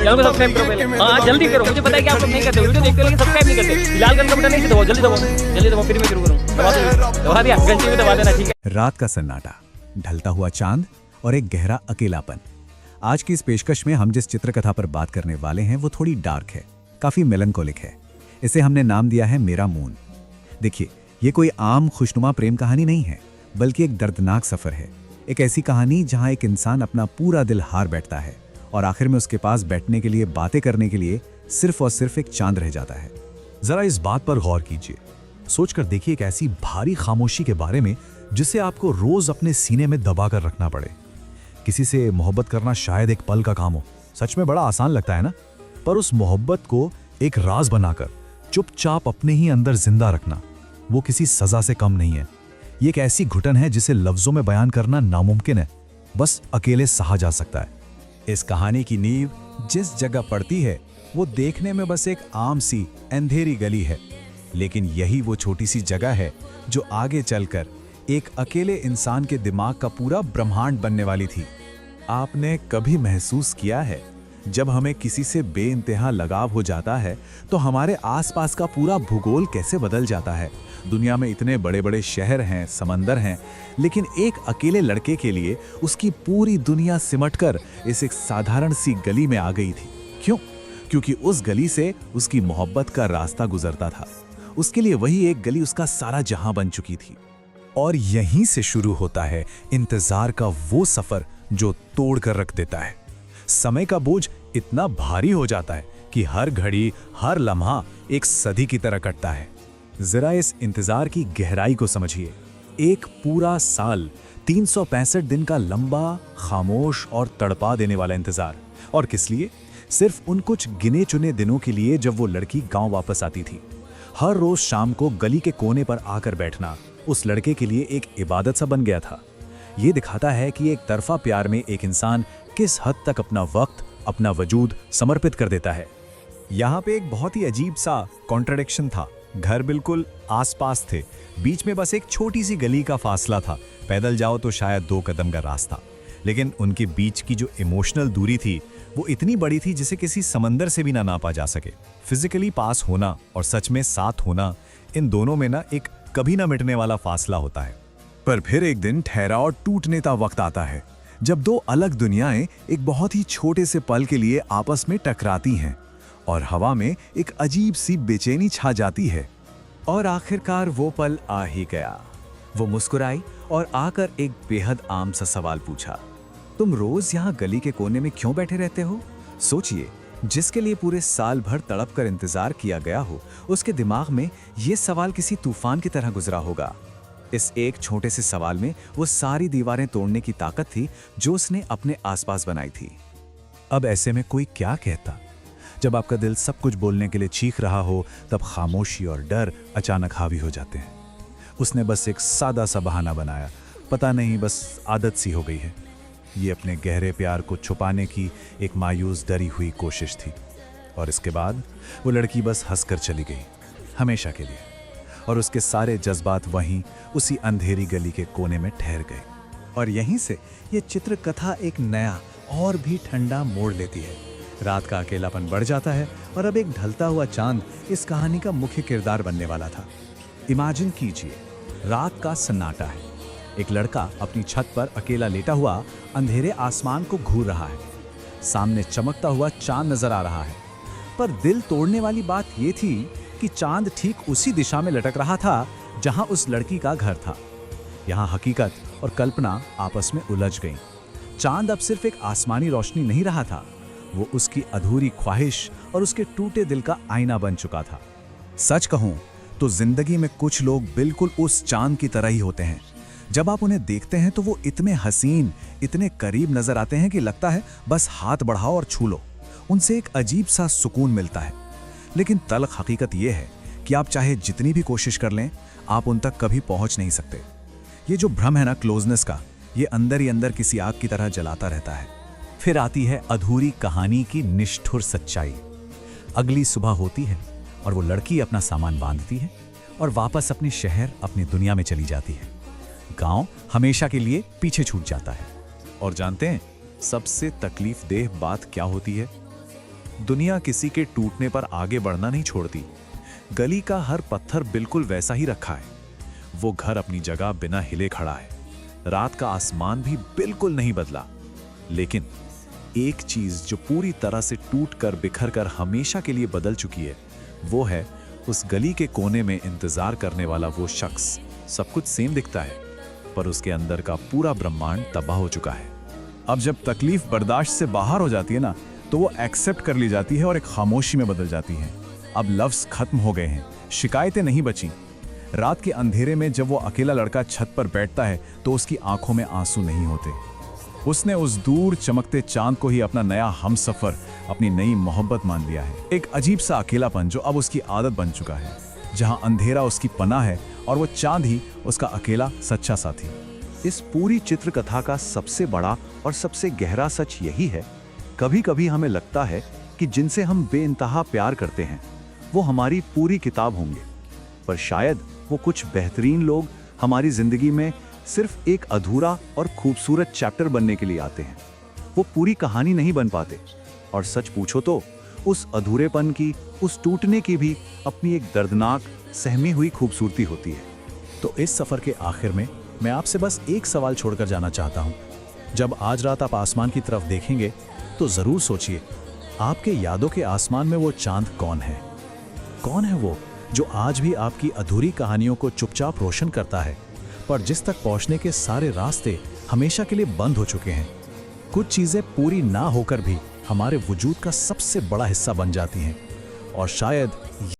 Channel को subscribe करो पहले। हाँ जल्दी करो, मुझे पता है कि आप लोग नहीं करते, वीडियो देखते हो लेकिन सब्सक्राइब नहीं करते। लाल रंग का बटन नहीं दबाओ, जल्दी दबाओ, जल्दी दबाओ, फिर मैं शुरू करूँ। दबा दिया, घंटी में दबा देना, ठीक है। रात का सन्नाटा, ढलता हुआ चांद और एक गहरा अकेलापन। आज की इस पेशकश में हम जिस चित्रकथा पर बात करने वाले हैं वो थोड़ी डार्क है, काफी मेलंकोलिक है। इसे हमने नाम दिया है मेरा मून। देखिए, ये कोई आम खुशनुमा प्रेम कहानी नहीं है, बल्कि एक दर्दनाक सफर है। एक ऐसी कहानी जहां एक इंसान अपना पूरा दिल हार बैठता है और आखिर में उसके पास बैठने के लिए, बातें करने के लिए सिर्फ और सिर्फ एक चांद रह जाता है। जरा इस बात पर गौर कीजिए, सोचकर देखिए एक ऐसी भारी खामोशी के बारे में जिसे आपको रोज अपने सीने में दबा कर रखना पड़े। किसी से मोहब्बत करना शायद एक पल का काम हो, सच में बड़ा आसान लगता है ना, पर उस मोहब्बत को एक राज बनाकर चुपचाप अपने ही अंदर जिंदा रखना, वो किसी सजा से कम नहीं है। ये एक ऐसी घुटन है जिसे लफ्जों में बयान करना नामुमकिन है, बस अकेले सहा जा सकता है। इस कहानी की नींव जिस जगह पड़ती है वो देखने में बस एक आम सी अंधेरी गली है, लेकिन यही वो छोटी सी जगह है जो आगे चलकर एक अकेले इंसान के दिमाग का पूरा ब्रह्मांड बनने वाली थी। आपने कभी महसूस किया है जब हमें किसी से बेइंतहा लगाव हो जाता है तो हमारे आसपास का पूरा भूगोल कैसे बदल जाता है? दुनिया में इतने बड़े बड़े शहर हैं, समंदर हैं, लेकिन एक अकेले लड़के के लिए उसकी पूरी दुनिया सिमटकर इस एक साधारण सी गली में आ गई थी। क्यों? क्योंकि उस गली से उसकी मोहब्बत का रास्ता गुजरता था। उसके लिए वही एक गली उसका सारा जहां बन चुकी थी। और यहीं से शुरू होता है इंतजार का वो सफर जो तोड़ कर रख देता है। समय का बोझ इतना भारी हो जाता है कि हर घड़ी, हर लम्हा एक सदी की तरह कटता है। जरा इस इंतजार की गहराई को समझिए। एक पूरा साल, 365 दिन का लंबा, खामोश और तड़पा देने वाला इंतजार। और किस लिए? सिर्फ उन कुछ गिने चुने दिनों के लिए जब वो लड़की गांव वापस आती थी। हर रोज शाम को गली के कोने पर आकर बैठना उस लड़के के लिए एक इबादत सा बन गया था। ये दिखाता है कि एक तरफा प्यार में एक इंसान किस हद तक अपना वक्त, अपना वजूद समर्पित कर देता है। यहाँ पे एक बहुत ही अजीब सा कॉन्ट्रडिक्शन था। घर बिल्कुल आसपास थे, बीच में बस एक छोटी सी गली का फासला था। पैदल जाओ तो शायद 2 कदम का रास्ता, लेकिन उनके बीच की जो इमोशनल दूरी थी वो इतनी बड़ी थी जिसे किसी समंदर से भी ना नापा जा सके। फिजिकली पास होना और सच में साथ होना, इन दोनों में ना एक कभी ना मिटने वाला फासला होता है। पर फिर एक दिन ठहरा और टूटने का वक्त आता है जब दो अलग दुनियाएं एक बहुत ही छोटे से पल के लिए आपस में टकराती हैं और हवा में एक अजीब सी बेचैनी छा जाती है। और आखिरकार वो पल आ ही गया। वो मुस्कुराई और आकर एक बेहद आम सा सवाल पूछा, तुम रोज यहाँ गली के कोने में क्यों बैठे रहते हो? सोचिए, जिसके लिए पूरे साल भर तड़प कर इंतजार किया गया हो, उसके दिमाग में ये सवाल किसी तूफान की तरह गुजरा होगा। इस एक छोटे से सवाल में वो सारी दीवारें तोड़ने की ताकत थी जो उसने अपने आसपास बनाई थी। अब ऐसे में कोई क्या कहता? जब आपका दिल सब कुछ बोलने के लिए चीख रहा हो, तब खामोशी और डर अचानक हावी हो जाते हैं। उसने बस एक सादा सा बहाना बनाया, पता नहीं, बस आदत सी हो गई है। ये अपने गहरे प्यार को छुपाने की एक मायूस डरी हुई कोशिश थी। और इसके बाद वो लड़की बस हंसकर चली गई, हमेशा के लिए। और उसके सारे जज्बात वहीं उसी अंधेरी गली के कोने में ठहर गए। और यहीं से ये चित्रकथा एक नया और भी ठंडा मोड़ लेती है। रात का अकेलापन बढ़ जाता है और अब एक ढलता हुआ चांद इस कहानी का मुख्य किरदार बनने वाला था। इमेजिन कीजिए, रात का सन्नाटा है। एक लड़का अपनी छत पर अकेला लेटा हुआ अंधेरे आसमान को घूर रहा है। सामने चमकता हुआ चांद नजर आ रहा है। पर दिल तोड़ने वाली बात यह थी कि चांद ठीक उसी दिशा में लटक रहा था जहां उस लड़की का घर था। यहां हकीकत और कल्पना आपस में उलझ गईं। चांद अब सिर्फ एक आसमानी रोशनी नहीं रहा था, वो उसकी अधूरी ख्वाहिश और उसके टूटे दिल का आईना बन चुका था। सच कहूं तो जिंदगी में कुछ लोग बिल्कुल उस चांद की तरह ही होते हैं। जब आप उन्हें देखते हैं तो वो इतने हसीन, इतने करीब नजर आते हैं कि लगता है बस हाथ बढ़ाओ और छू लो। उनसे एक अजीब सा सुकून मिलता है। लेकिन तल्ख हकीकत यह है कि आप चाहे जितनी भी कोशिश कर लें, आप उन तक कभी पहुंच नहीं सकते। ये जो भ्रम है ना क्लोजनेस का, ये अंदर ही अंदर किसी आग की तरह जलाता रहता है। फिर आती है अधूरी कहानी की निष्ठुर सच्चाई। अगली सुबह होती है और वो लड़की अपना सामान बांधती है और वापस अपने शहर, अपनी दुनिया में चली जाती है। गांव हमेशा के लिए पीछे छूट जाता है। और जानते हैं सबसे तकलीफ देह बात क्या होती है? दुनिया किसी के टूटने पर आगे बढ़ना नहीं छोड़ती। गली का हर पत्थर बिल्कुल वैसा ही रखा है। वो घर अपनी जगह बिना हिले खड़ा है। रात का आसमान भी बिल्कुल नहीं बदला। लेकिन एक चीज जो पूरी तरह से टूट कर बिखर कर हमेशा के लिए बदल चुकी है, वो है उस गली के कोने में इंतजार करने वाला वो शख्स। सब कुछ सेम दिखता है, पर उसके अंदर का पूरा ब्रह्मांड तबाह हो चुका है। अब जब तकलीफ बर्दाश्त से बाहर हो जाती है ना, तो वो एक्सेप्ट कर ली जाती है और एक खामोशी में बदल जाती है। अब लफ्ज खत्म हो गए हैं, शिकायतें नहीं बची। रात के अंधेरे में जब वो अकेला लड़का छत पर बैठता है तो उसकी आंखों में आंसू नहीं होते। उसने उस दूर चमकते चांद को ही अपना नया हमसफर, अपनी नई मोहब्बत मान लिया है। एक अजीब सा अकेलापन जो अब उसकी आदत बन चुका है, जहां अंधेरा उसकी पनाह है और वो चांद ही उसका अकेला सच्चा साथी। इस पूरी चित्रकथा का सबसे बड़ा और सबसे गहरा सच यही है, कभी कभी हमें लगता है कि जिनसे हम बेइंतहा प्यार करते हैं वो हमारी पूरी किताब होंगे, पर शायद वो कुछ बेहतरीन लोग हमारी जिंदगी में सिर्फ एक अधूरा और खूबसूरत चैप्टर बनने के लिए आते हैं। वो पूरी कहानी नहीं बन पाते। और सच पूछो तो उस अधूरेपन की, उस टूटने की भी अपनी एक दर्दनाक सहमी हुई खूबसूरती होती है। तो इस सफर के आखिर में मैं आपसे बस एक सवाल छोड़कर जाना चाहता हूं। जब आज रात आप आसमान की तरफ देखेंगे तो जरूर सोचिए, आपके यादों के आसमान में वो चांद कौन है? कौन है वो जो आज भी आपकी अधूरी कहानियों को चुपचाप रोशन करता है, पर जिस तक पहुंचने के सारे रास्ते हमेशा के लिए बंद हो चुके हैं? कुछ चीजें पूरी ना होकर भी हमारे वजूद का सबसे बड़ा हिस्सा बन जाती हैं, और शायद